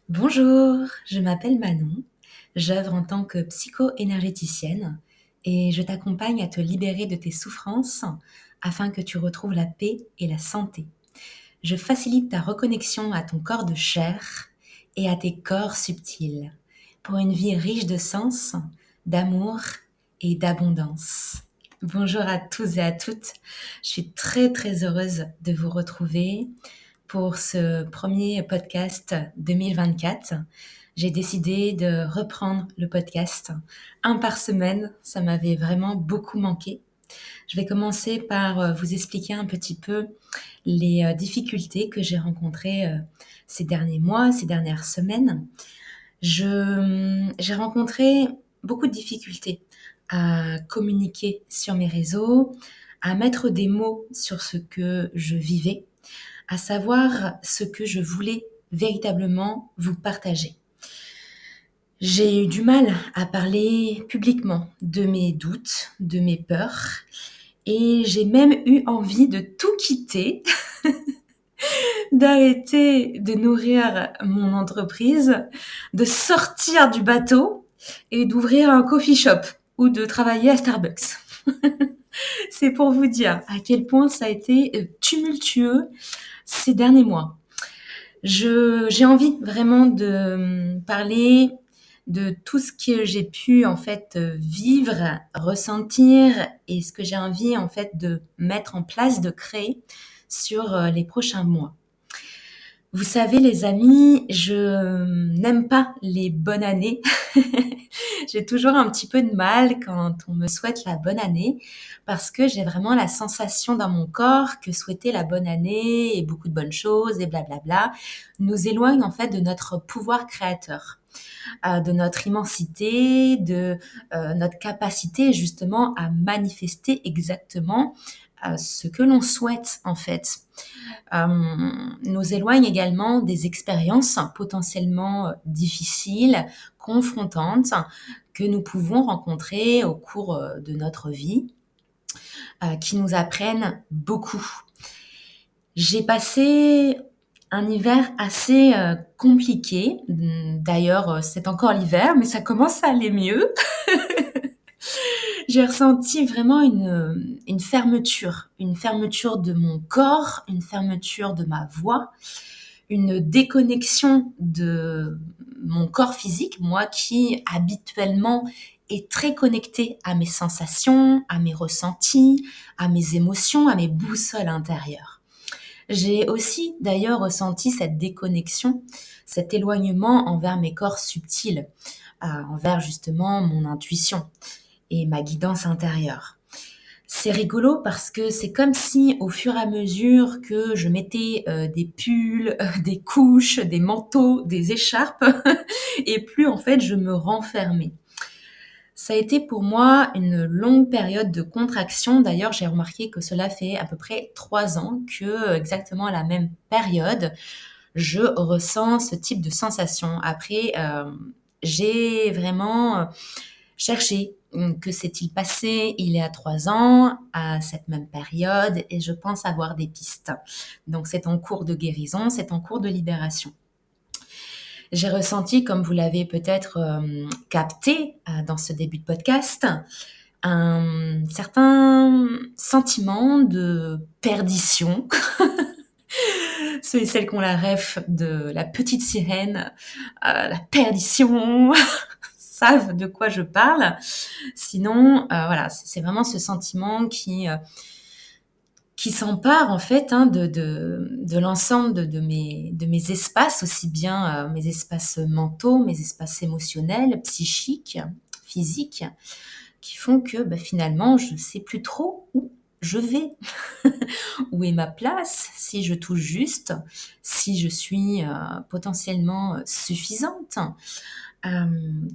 Bonjour, je m'appelle Manon, j'œuvre en tant que psycho-énergéticienne et je t'accompagne à te libérer de tes souffrances afin que tu retrouves la paix et la santé. Je facilite ta reconnexion à ton corps de chair et à tes corps subtils pour une vie riche de sens, d'amour et d'abondance. Bonjour à tous et à toutes, je suis très heureuse de vous retrouver pour ce premier podcast 2024. J'ai décidé de reprendre le podcast un par semaine. Ça m'avait vraiment beaucoup manqué. Je vais commencer par vous expliquer un petit peu les difficultés que j'ai rencontrées ces derniers mois, ces dernières semaines. J'ai rencontré beaucoup de difficultés à communiquer sur mes réseaux, à mettre des mots sur ce que je vivais, à savoir ce que je voulais véritablement vous partager. J'ai eu du mal à parler publiquement de mes doutes, de mes peurs, et j'ai même eu envie de tout quitter, d'arrêter de nourrir mon entreprise, de sortir du bateau et d'ouvrir un coffee shop ou de travailler à Starbucks. C'est pour vous dire à quel point ça a été tumultueux ces derniers mois. J'ai envie vraiment de parler de tout ce que j'ai pu en fait vivre, ressentir et ce que j'ai envie en fait de mettre en place, de créer sur les prochains mois. Vous savez les amis, je n'aime pas les bonnes années. J'ai toujours un petit peu de mal quand on me souhaite la bonne année parce que j'ai vraiment la sensation dans mon corps que souhaiter la bonne année et beaucoup de bonnes choses et blablabla nous éloigne en fait de notre pouvoir créateur, de notre immensité, de notre capacité justement à manifester exactement ce que l'on souhaite en fait. Nous éloigne également des expériences potentiellement difficiles, confrontantes, que nous pouvons rencontrer au cours de notre vie, qui nous apprennent beaucoup. J'ai passé un hiver assez compliqué. D'ailleurs, c'est encore l'hiver, mais ça commence à aller mieux. J'ai ressenti vraiment une fermeture de mon corps, une fermeture de ma voix, une déconnexion de mon corps physique, moi qui habituellement est très connecté à mes sensations, à mes ressentis, à mes émotions, à mes boussoles intérieures. J'ai aussi d'ailleurs ressenti cette déconnexion, cet éloignement envers mes corps subtils, envers justement mon intuition et ma guidance intérieure. C'est rigolo parce que c'est comme si au fur et à mesure que je mettais des pulls, des couches, des manteaux, des écharpes, et plus en fait je me renfermais. Ça a été pour moi une longue période de contraction. D'ailleurs, j'ai remarqué que cela fait à peu près 3 ans que, exactement à la même période, je ressens ce type de sensation. Après, j'ai vraiment cherché que s'est-il passé il y a 3 ans à cette même période et je pense avoir des pistes. Donc, c'est en cours de guérison, c'est en cours de libération. J'ai ressenti, comme vous l'avez peut-être capté dans ce début de podcast, un certain sentiment de perdition. Ceux et celles qui ont la ref de la petite sirène, la perdition, savent de quoi je parle. Sinon, voilà, c'est vraiment ce sentiment qui s'empare en fait de l'ensemble de mes espaces, aussi bien mes espaces mentaux, mes espaces émotionnels, psychiques, physiques, qui font que finalement je ne sais plus trop où je vais, où est ma place, si je touche juste, si je suis potentiellement suffisante.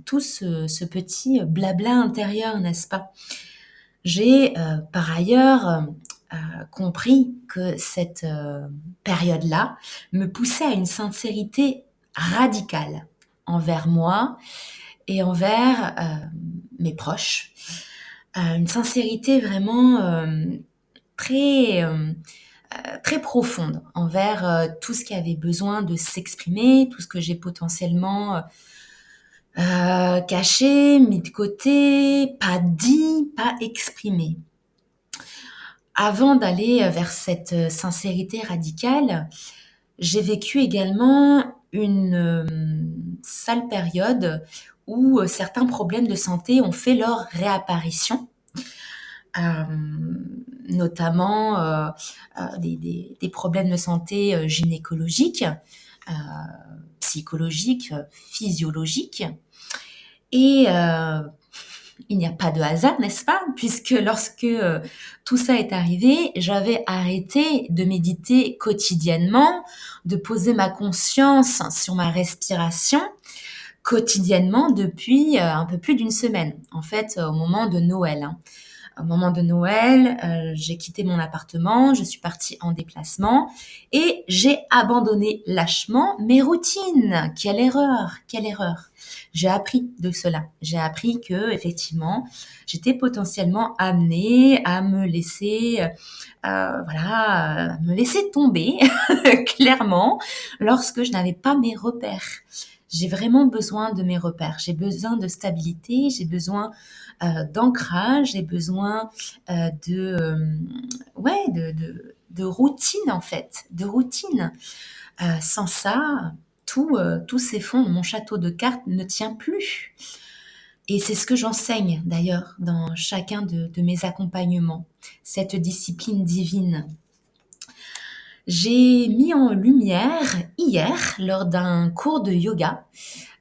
Tout ce petit blabla intérieur, n'est-ce pas? J'ai par ailleurs compris que cette période-là me poussait à une sincérité radicale envers moi et envers mes proches. Une sincérité vraiment très très profonde envers, tout ce qui avait besoin de s'exprimer, tout ce que j'ai potentiellement, caché, mis de côté, pas dit, pas exprimé. Avant d'aller, vers cette, sincérité radicale, j'ai vécu également une, sale période où, certains problèmes de santé ont fait leur réapparition. Notamment, des problèmes de santé, gynécologiques, heu, psychologiques, physiologiques et il n'y a pas de hasard, n'est-ce pas? Puisque lorsque, tout ça est arrivé, j'avais arrêté de méditer quotidiennement, de poser ma conscience sur ma respiration quotidiennement depuis, un peu plus d'une semaine. En fait, au moment de Noël, hein. Au moment de Noël, j'ai quitté mon appartement, je suis partie en déplacement et j'ai abandonné lâchement mes routines. Quelle erreur, quelle erreur. J'ai appris de cela. J'ai appris que effectivement, j'étais potentiellement amenée à me laisser, voilà, me laisser tomber clairement lorsque je n'avais pas mes repères. J'ai vraiment besoin de mes repères. J'ai besoin de stabilité, j'ai besoin d'ancrage, j'ai besoin ouais, de routine en fait, de routine. Sans ça, tout s'effondre. Mon château de cartes ne tient plus. Et c'est ce que j'enseigne d'ailleurs dans chacun de mes accompagnements, cette discipline divine. J'ai mis en lumière hier lors d'un cours de yoga.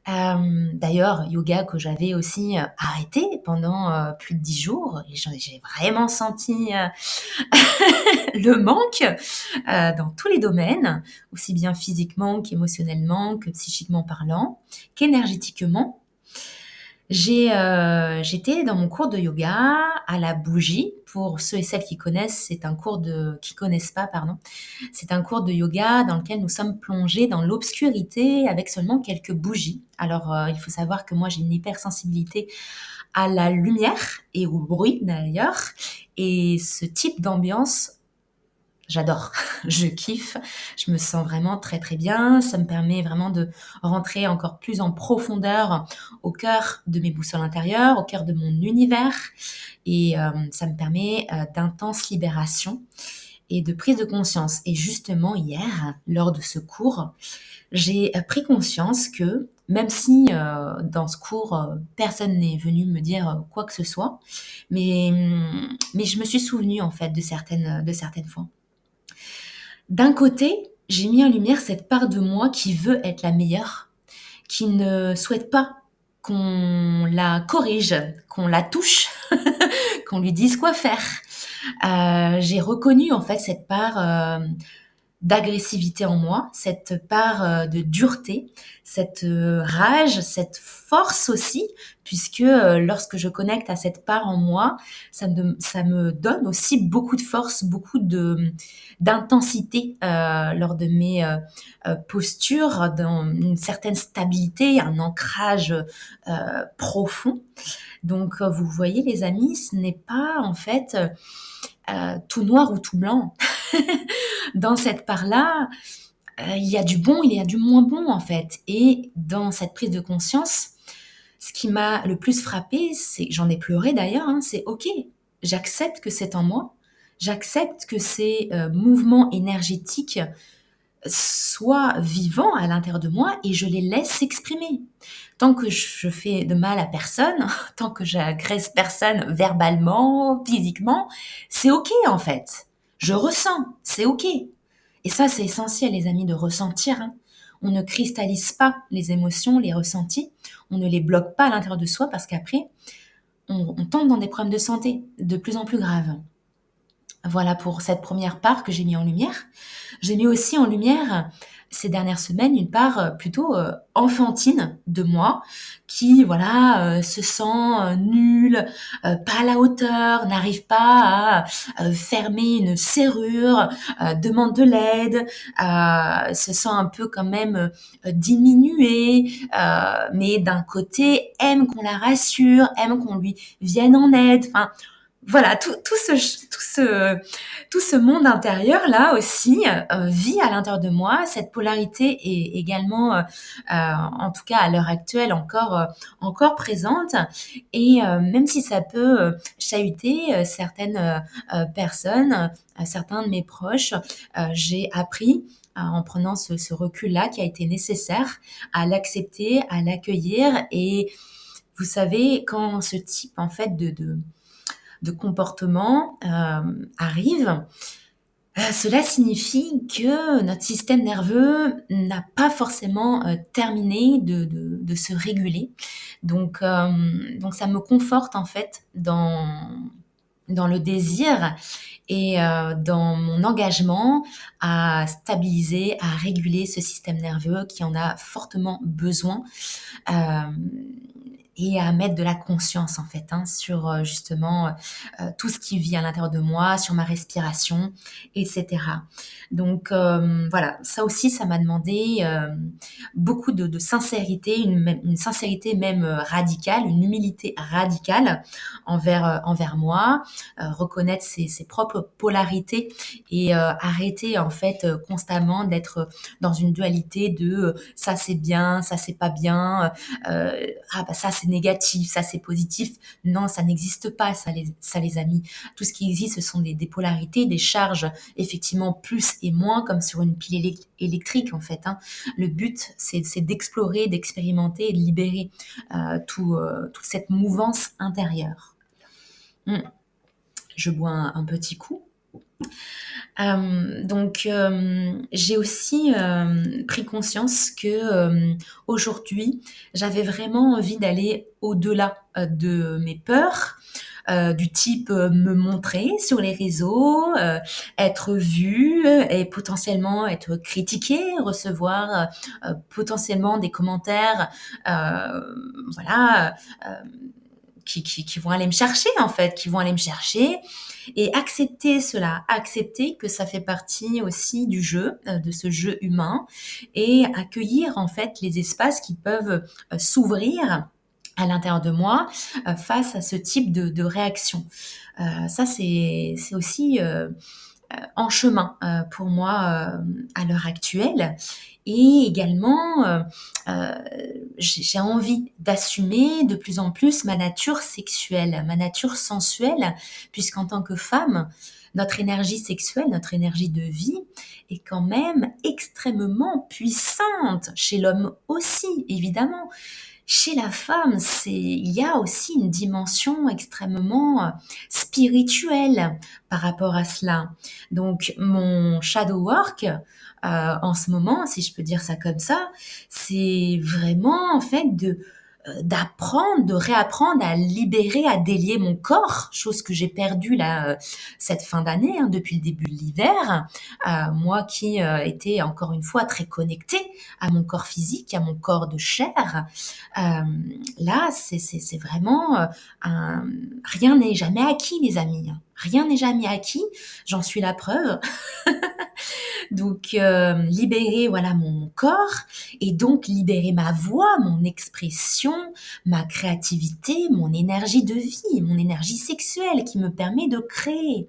D'ailleurs, yoga que j'avais aussi arrêté pendant plus de 10 jours et j'ai vraiment senti le manque dans tous les domaines, aussi bien physiquement qu'émotionnellement, que psychiquement parlant, qu'énergétiquement. J'étais dans mon cours de yoga à la bougie. Pour ceux et celles qui connaissent, qui connaissent pas, pardon. C'est un cours de yoga dans lequel nous sommes plongés dans l'obscurité avec seulement quelques bougies. Alors, il faut savoir que moi, j'ai une hypersensibilité à la lumière et au bruit d'ailleurs. Et ce type d'ambiance, j'adore, je kiffe, je me sens vraiment très très bien, ça me permet vraiment de rentrer encore plus en profondeur au cœur de mes boussoles intérieures, au cœur de mon univers et ça me permet, d'intenses libérations et de prise de conscience. Et justement hier, lors de ce cours, j'ai pris conscience que même si, dans ce cours, personne n'est venu me dire, quoi que ce soit, mais je me suis souvenue en fait de certaines fois. D'un côté, j'ai mis en lumière cette part de moi qui veut être la meilleure, qui ne souhaite pas qu'on la corrige, qu'on la touche, qu'on lui dise quoi faire. J'ai reconnu en fait cette part, d'agressivité en moi, cette part, de dureté, cette, rage, cette force aussi, puisque, lorsque je connecte à cette part en moi, ça me donne aussi beaucoup de force, beaucoup d'intensité, lors de mes, postures, dans une certaine stabilité, un ancrage, profond. Donc, vous voyez les amis, ce n'est pas en fait, tout noir ou tout blanc. Dans cette part-là, il y a du bon, il y a du moins bon en fait. Et dans cette prise de conscience, ce qui m'a le plus frappée, c'est j'en ai pleuré d'ailleurs, hein, c'est OK, j'accepte que c'est en moi, j'accepte que ces, mouvements énergétiques soient vivants à l'intérieur de moi et je les laisse s'exprimer. Tant que je fais de mal à personne, tant que j'agresse personne verbalement, physiquement, c'est OK en fait. Je ressens, c'est OK. Et ça, c'est essentiel, les amis, de ressentir, hein. On ne cristallise pas les émotions, les ressentis. On ne les bloque pas à l'intérieur de soi parce qu'après, on tombe dans des problèmes de santé de plus en plus graves. Voilà pour cette première part que j'ai mis en lumière. J'ai mis aussi en lumière ces dernières semaines une part plutôt enfantine de moi qui voilà se sent nulle, pas à la hauteur, n'arrive pas à fermer une serrure, demande de l'aide, se sent un peu quand même diminuée, mais d'un côté aime qu'on la rassure, aime qu'on lui vienne en aide. Enfin, voilà, tout ce monde intérieur là aussi vit à l'intérieur de moi. Cette polarité est également, en tout cas à l'heure actuelle, encore présente. Et même si ça peut chahuter certaines personnes, certains de mes proches, j'ai appris en prenant ce recul-là qui a été nécessaire à l'accepter, à l'accueillir. Et vous savez, quand ce type en fait de comportement arrive, cela signifie que notre système nerveux n'a pas forcément terminé de se réguler. Donc ça me conforte en fait dans le désir et dans mon engagement à stabiliser, à réguler ce système nerveux qui en a fortement besoin. Euh, et à mettre de la conscience en fait sur justement tout ce qui vit à l'intérieur de moi, sur ma respiration, etc. Donc voilà, ça aussi, ça m'a demandé beaucoup de sincérité, une sincérité même radicale, une humilité radicale envers moi, reconnaître ses propres polarités et arrêter en fait constamment d'être dans une dualité de ça c'est bien, ça c'est pas bien, ah bah ça c'est négatif, ça c'est positif. Non, ça n'existe pas, ça les amis. Tout ce qui existe, ce sont des polarités, des charges, effectivement plus et moins, comme sur une pile électrique en fait. Le but, c'est d'explorer, d'expérimenter et de libérer toute cette mouvance intérieure. Je bois un petit coup. J'ai aussi pris conscience que aujourd'hui, j'avais vraiment envie d'aller au-delà de mes peurs, du type me montrer sur les réseaux, être vue et potentiellement être critiquée, recevoir potentiellement des commentaires, voilà, qui vont aller me chercher en fait, qui vont aller me chercher et accepter cela, accepter que ça fait partie aussi du jeu, de ce jeu humain et accueillir en fait les espaces qui peuvent s'ouvrir à l'intérieur de moi face à ce type de réaction. Ça c'est aussi en chemin pour moi à l'heure actuelle. Et également, j'ai envie d'assumer de plus en plus ma nature sexuelle, ma nature sensuelle, puisqu'en tant que femme, notre énergie sexuelle, notre énergie de vie est quand même extrêmement puissante, chez l'homme aussi, évidemment. Chez la femme, il y a aussi une dimension extrêmement spirituelle par rapport à cela. Donc, mon shadow work, en ce moment, si je peux dire ça comme ça, c'est vraiment en fait d'apprendre, de réapprendre à libérer, à délier mon corps, chose que j'ai perdue là cette fin d'année, depuis le début de l'hiver. Moi qui étais encore une fois très connectée à mon corps physique, à mon corps de chair, là c'est vraiment rien n'est jamais acquis, les amis. Rien n'est jamais acquis, j'en suis la preuve. Donc libérer voilà mon corps et donc libérer ma voix, mon expression, ma créativité, mon énergie de vie, mon énergie sexuelle qui me permet de créer.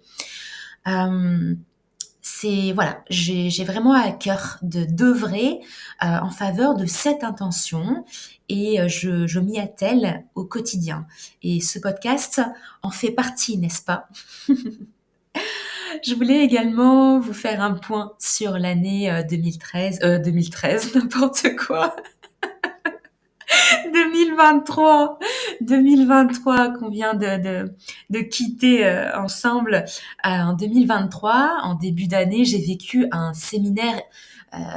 C'est voilà, j'ai vraiment à cœur d'œuvrer en faveur de cette intention et je m'y attelle au quotidien. Et ce podcast en fait partie, n'est-ce pas? Je voulais également vous faire un point sur l'année 2013, n'importe quoi. 2023, 2023 qu'on vient de quitter ensemble. En 2023, en début d'année, j'ai vécu un séminaire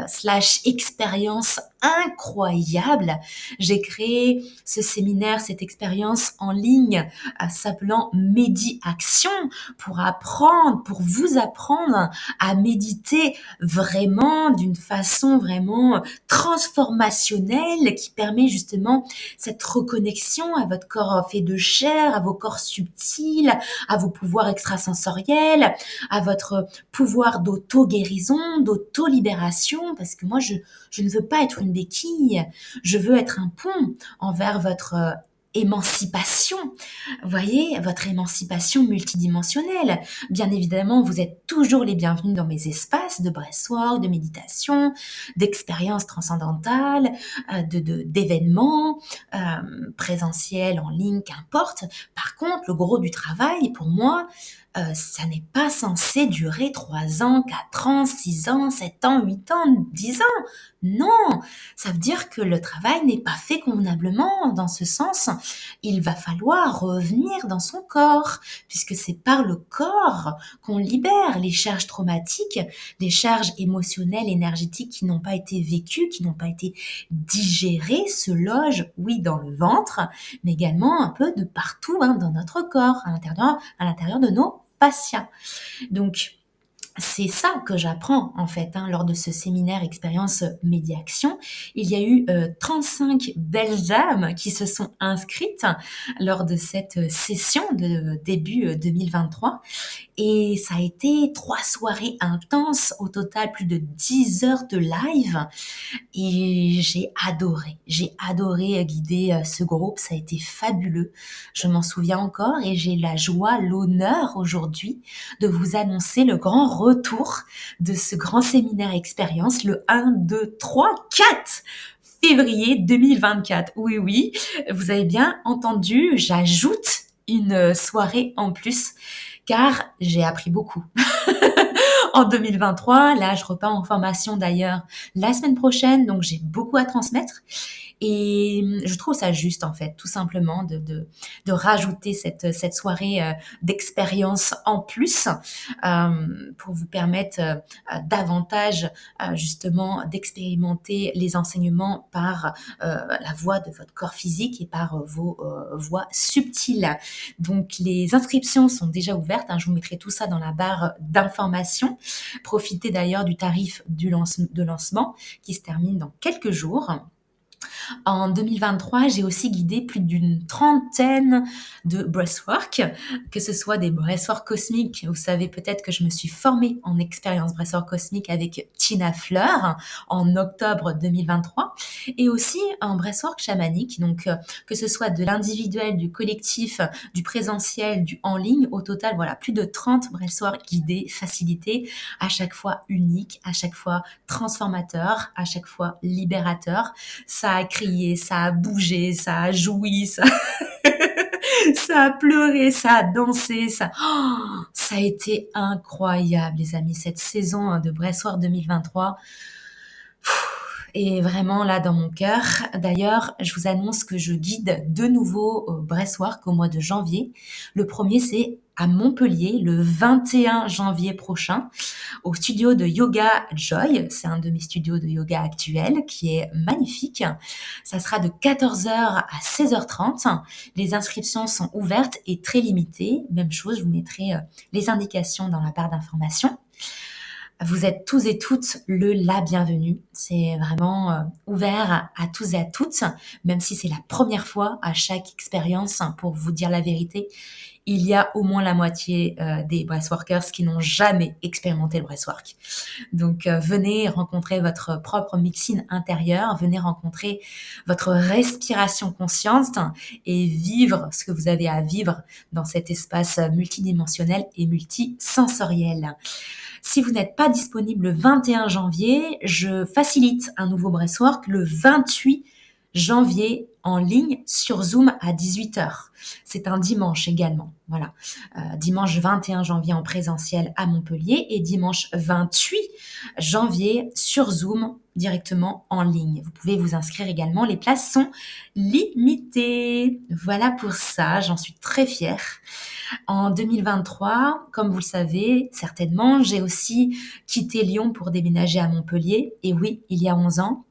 slash expérience incroyable. J'ai créé ce séminaire, cette expérience en ligne s'appelant Médi-Action pour apprendre, pour vous apprendre à méditer vraiment d'une façon vraiment transformationnelle qui permet justement cette reconnexion à votre corps fait de chair, à vos corps subtils, à vos pouvoirs extrasensoriels, à votre pouvoir d'auto-guérison, d'auto-libération, parce que moi, je ne veux pas être une béquille, je veux être un pont envers votre émancipation. Vous voyez, votre émancipation multidimensionnelle. Bien évidemment, vous êtes toujours les bienvenus dans mes espaces de breathwork, de méditation, d'expériences transcendantales, d'événements, présentiels, en ligne, qu'importe. Par contre, le gros du travail, pour moi, ça n'est pas censé durer 3 ans, 4 ans, 6 ans, 7 ans, 8 ans, 10 ans. Non, ça veut dire que le travail n'est pas fait convenablement. Dans ce sens, il va falloir revenir dans son corps, puisque c'est par le corps qu'on libère les charges traumatiques, les charges émotionnelles, énergétiques qui n'ont pas été vécues, qui n'ont pas été digérées, se logent, oui, dans le ventre, mais également un peu de partout dans notre corps, à l'intérieur de nos fascias. Donc, c'est ça que j'apprends en fait lors de ce séminaire expérience médiaction. Il y a eu 35 belles âmes qui se sont inscrites lors de cette session de début 2023 et ça a été 3 soirées intenses, au total plus de 10 heures de live et j'ai adoré guider ce groupe, ça a été fabuleux, je m'en souviens encore et j'ai la joie, l'honneur aujourd'hui de vous annoncer le grand retour de ce grand séminaire expérience le 1, 2, 3, 4 février 2024. Oui, oui, vous avez bien entendu, j'ajoute une soirée en plus car j'ai appris beaucoup. En 2023, là, je repars en formation d'ailleurs la semaine prochaine, donc j'ai beaucoup à transmettre. Et je trouve ça juste, en fait, tout simplement, de rajouter cette soirée d'expérience en plus pour vous permettre davantage, justement, d'expérimenter les enseignements par la voie de votre corps physique et par vos voies subtiles. Donc, les inscriptions sont déjà ouvertes. Je vous mettrai tout ça dans la barre d'information. Profitez d'ailleurs du tarif de lancement qui se termine dans quelques jours. En 2023, j'ai aussi guidé plus d'une trentaine de breathwork, que ce soit des breathwork cosmiques. Vous savez peut-être que je me suis formée en expérience breathwork cosmique avec Tina Fleur en octobre 2023 et aussi en breathwork chamanique. Donc, que ce soit de l'individuel, du collectif, du présentiel, du en ligne, au total, voilà, plus de 30 breathwork guidés, facilités, à chaque fois uniques, à chaque fois transformateurs, à chaque fois libérateurs. Ça a crié, ça a bougé, ça a joui, ça, ça a pleuré, ça a dansé, ça a été incroyable, les amis. Cette saison de Breathwork 2023 est vraiment là dans mon cœur. D'ailleurs, je vous annonce que je guide de nouveau Breathwork au mois de janvier. Le premier, c'est à Montpellier, le 21 janvier prochain, au studio de Yoga Joy. C'est un de mes studios de yoga actuels qui est magnifique. Ça sera de 14h à 16h30. Les inscriptions sont ouvertes et très limitées. Même chose, je vous mettrai les indications dans la barre d'information. Vous êtes tous et toutes la bienvenue. C'est vraiment ouvert à tous et à toutes, même si c'est la première fois à chaque expérience, pour vous dire la vérité. Il y a au moins la moitié des breathworkers qui n'ont jamais expérimenté le breathwork. Donc, venez rencontrer votre propre médecine intérieure, venez rencontrer votre respiration consciente et vivre ce que vous avez à vivre dans cet espace multidimensionnel et multisensoriel. Si vous n'êtes pas disponible le 21 janvier, je facilite un nouveau breathwork le 28 janvier en ligne sur Zoom à 18h. C'est un dimanche également. Voilà. Dimanche 21 janvier en présentiel à Montpellier et dimanche 28 janvier sur Zoom directement en ligne. Vous pouvez vous inscrire également. Les places sont limitées. Voilà pour ça. J'en suis très fière. En 2023, comme vous le savez certainement, j'ai aussi quitté Lyon pour déménager à Montpellier. Et oui, il y a 11 ans,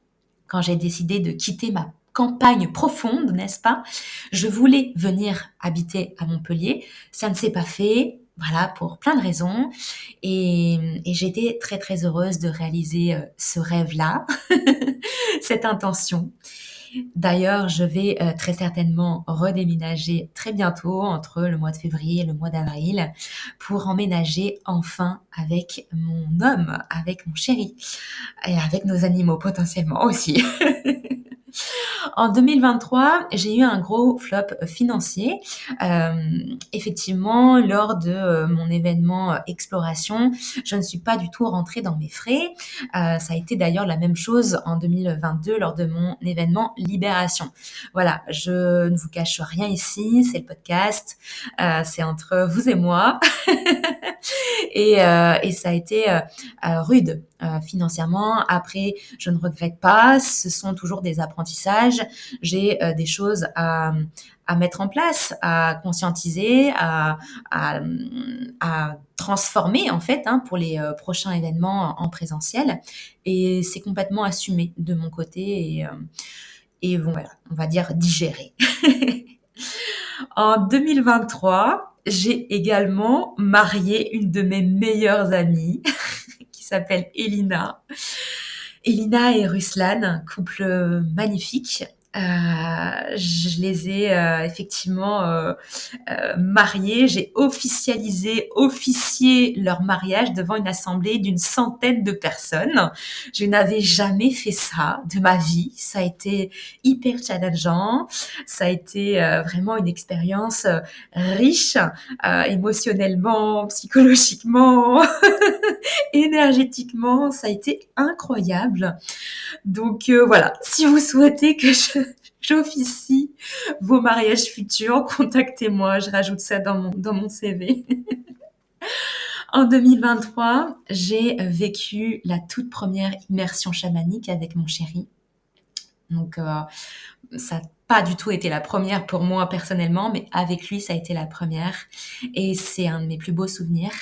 quand j'ai décidé de quitter ma campagne profonde, n'est-ce pas? Je voulais venir habiter à Montpellier. Ça ne s'est pas fait. Voilà, pour plein de raisons. Et j'étais très, très heureuse de réaliser ce rêve-là, cette intention. D'ailleurs, je vais très certainement redéménager très bientôt, entre le mois de février et le mois d'avril, pour emménager enfin avec mon homme, avec mon chéri, et avec nos animaux potentiellement aussi. En 2023, j'ai eu un gros flop financier. Effectivement, lors de mon événement exploration, je ne suis pas du tout rentrée dans mes frais. Ça a été d'ailleurs la même chose en 2022 lors de mon événement libération. Voilà, je ne vous cache rien ici, c'est le podcast, c'est entre vous et moi. Et ça a été rude financièrement. Après, je ne regrette pas. Ce sont toujours des apprentissages. J'ai des choses à mettre en place, à conscientiser, à transformer en fait pour les prochains événements en présentiel. Et c'est complètement assumé de mon côté et bon, voilà, on va dire digéré. En 2023, j'ai également marié une de mes meilleures amies qui s'appelle Elina. Elina et Ruslan, couple magnifique. Je les ai effectivement mariés. J'ai officié leur mariage devant une assemblée d'une centaine de personnes. Je n'avais jamais fait ça de ma vie. Ça a été hyper challengeant. Ça a été vraiment une expérience riche, émotionnellement, psychologiquement, énergétiquement. Ça a été incroyable. Donc voilà, si vous souhaitez que j'officie vos mariages futurs, contactez-moi, je rajoute ça dans mon CV. En 2023, j'ai vécu la toute première immersion chamanique avec mon chéri. Donc ça n'a pas du tout été la première pour moi personnellement, mais avec lui, ça a été la première. Et c'est un de mes plus beaux souvenirs.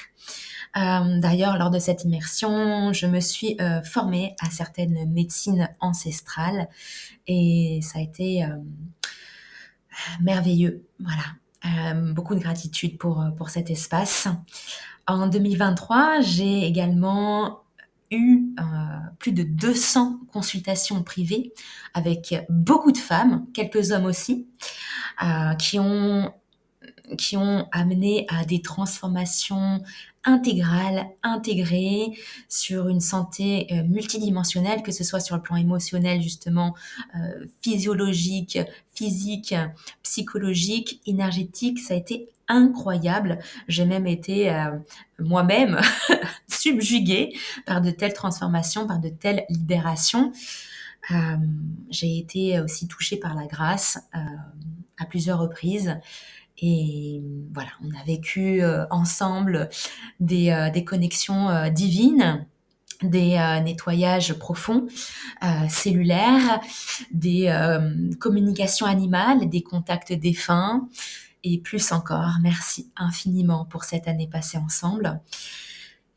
D'ailleurs, lors de cette immersion, je me suis formée à certaines médecines ancestrales et ça a été merveilleux. Voilà, beaucoup de gratitude pour cet espace. En 2023, j'ai également eu plus de 200 consultations privées avec beaucoup de femmes, quelques hommes aussi, qui ont amené à des transformations intégrales, intégrées sur une santé multidimensionnelle, que ce soit sur le plan émotionnel justement, physiologique, physique, psychologique, énergétique. Ça a été incroyable. J'ai même été moi-même subjuguée par de telles transformations, par de telles libérations. J'ai été aussi touchée par la grâce à plusieurs reprises. Et voilà, on a vécu ensemble des connexions divines, des nettoyages profonds, cellulaires, des communications animales, des contacts défunts et plus encore. Merci infiniment pour cette année passée ensemble.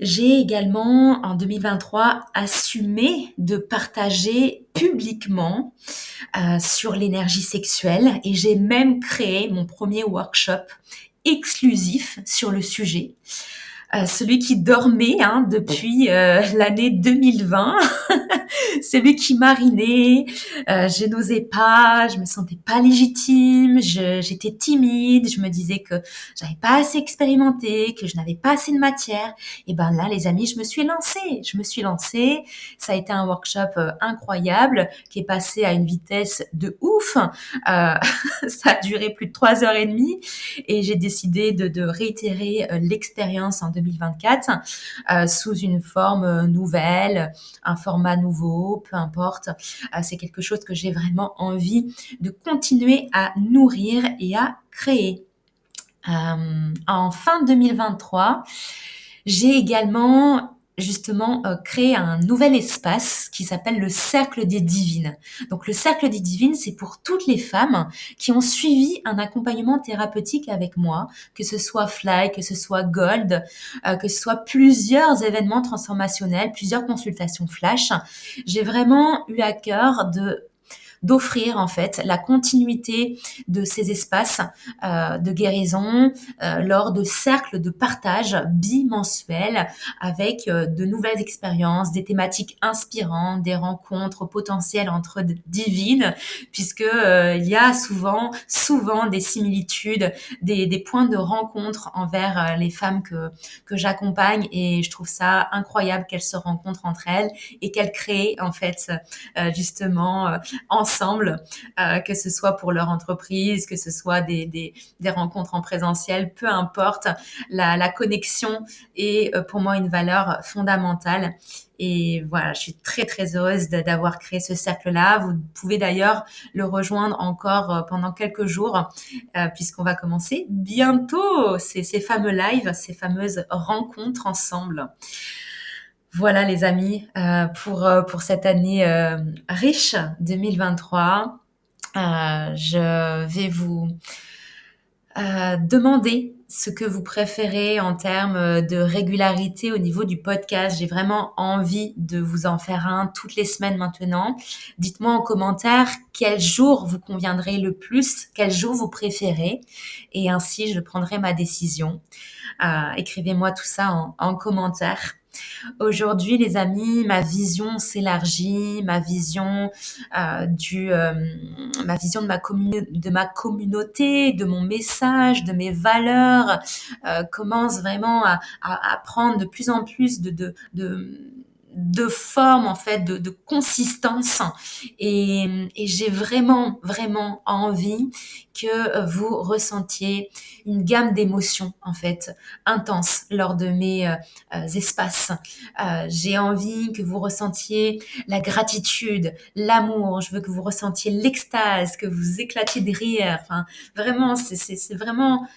J'ai également, en 2023, assumé de partager publiquement sur l'énergie sexuelle et j'ai même créé mon premier workshop exclusif sur le sujet. Celui qui dormait depuis l'année 2020, celui qui marinait, je n'osais pas, je me sentais pas légitime, j'étais timide, je me disais que j'avais pas assez expérimenté, que je n'avais pas assez de matière. Et ben là, les amis, je me suis lancée. Ça a été un workshop incroyable qui est passé à une vitesse de ouf. Ça a duré plus de 3 heures et demie et j'ai décidé de réitérer l'expérience en 2024 sous une forme nouvelle, un format nouveau, peu importe. C'est quelque chose que j'ai vraiment envie de continuer à nourrir et à créer. En fin 2023, j'ai également justement créé un nouvel espace qui s'appelle le Cercle des Divines. Donc le Cercle des Divines, c'est pour toutes les femmes qui ont suivi un accompagnement thérapeutique avec moi, que ce soit Fly, que ce soit Gold, que ce soit plusieurs événements transformationnels, plusieurs consultations flash. J'ai vraiment eu à cœur d'offrir en fait la continuité de ces espaces de guérison lors de cercles de partage bimensuels avec de nouvelles expériences, des thématiques inspirantes, des rencontres potentielles entre divines, puisque il y a souvent des similitudes, des points de rencontre envers les femmes que j'accompagne et je trouve ça incroyable qu'elles se rencontrent entre elles et qu'elles créent en fait justement ensemble ensemble, que ce soit pour leur entreprise, que ce soit des rencontres en présentiel, peu importe. La connexion est pour moi une valeur fondamentale. Et voilà, je suis très très heureuse d'avoir créé ce cercle-là. Vous pouvez d'ailleurs le rejoindre encore pendant quelques jours, puisqu'on va commencer bientôt ces fameux lives, ces fameuses rencontres ensemble. Voilà les amis, pour cette année riche 2023. Je vais vous demander ce que vous préférez en termes de régularité au niveau du podcast. J'ai vraiment envie de vous en faire un toutes les semaines maintenant. Dites-moi en commentaire quel jour vous conviendrait le plus, quel jour vous préférez, et ainsi je prendrai ma décision. Écrivez-moi tout ça en commentaire. Aujourd'hui, les amis, ma vision s'élargit, ma vision de ma communauté, de mon message, de mes valeurs, commence vraiment à prendre de plus en plus de forme, en fait, de consistance. Et j'ai vraiment, vraiment envie que vous ressentiez une gamme d'émotions, en fait, intenses lors de mes espaces. J'ai envie que vous ressentiez la gratitude, l'amour. Je veux que vous ressentiez l'extase, que vous éclatiez de rire. Enfin, vraiment, c'est vraiment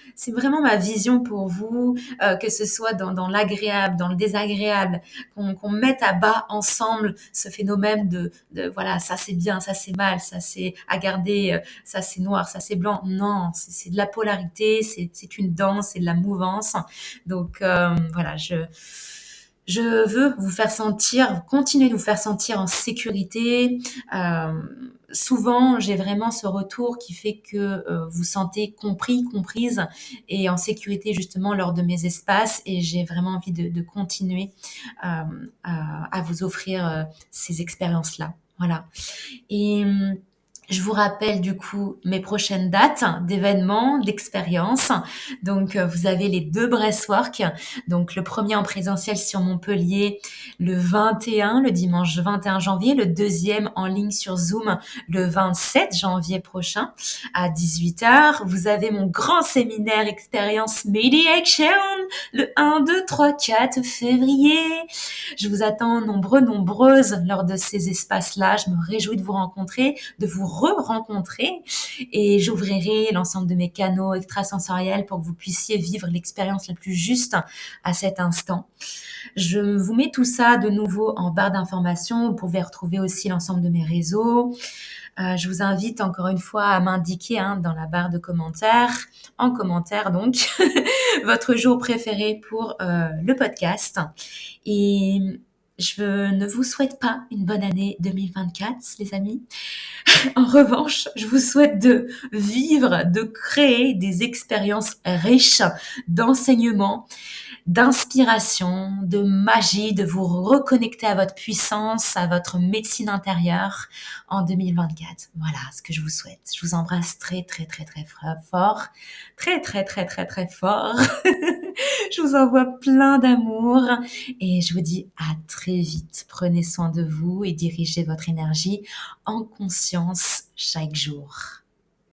ma vision pour vous, que ce soit dans l'agréable, dans le désagréable, qu'on mette à bas ensemble ce phénomène de voilà, ça c'est bien, ça c'est mal, ça c'est à garder, ça c'est noir, ça c'est blanc. Non, c'est de la polarité, c'est une danse, c'est de la mouvance. Donc voilà, je veux vous faire sentir, continuer de vous faire sentir en sécurité. Souvent, j'ai vraiment ce retour qui fait que vous sentez compris, comprise et en sécurité justement lors de mes espaces. Et j'ai vraiment envie de continuer à vous offrir ces expériences-là. Voilà. Et je vous rappelle du coup mes prochaines dates d'événements, d'expériences. Donc vous avez les 2 Breathwork. Donc le premier en présentiel sur Montpellier le 21, le dimanche 21 janvier. Le deuxième en ligne sur Zoom le 27 janvier prochain à 18h. Vous avez mon grand séminaire Expérience Mediation le 1, 2, 3, 4 février. Je vous attends nombreuses lors de ces espaces-là. Je me réjouis de vous rencontrer, de vous re-rencontrer, et j'ouvrirai l'ensemble de mes canaux extrasensoriels pour que vous puissiez vivre l'expérience la plus juste à cet instant. Je vous mets tout ça de nouveau en barre d'informations. Vous pouvez retrouver aussi l'ensemble de mes réseaux. Je vous invite encore une fois à m'indiquer dans la barre de commentaires, en commentaire donc, votre jour préféré pour le podcast. Et je ne vous souhaite pas une bonne année 2024, les amis. En revanche, je vous souhaite de vivre, de créer des expériences riches d'enseignement, d'inspiration, de magie, de vous reconnecter à votre puissance, à votre médecine intérieure en 2024. Voilà ce que je vous souhaite. Je vous embrasse très, très, très, très fort. Très, très, très, très, très fort. Je vous envoie plein d'amour et je vous dis à très vite. Prenez soin de vous et dirigez votre énergie en conscience chaque jour.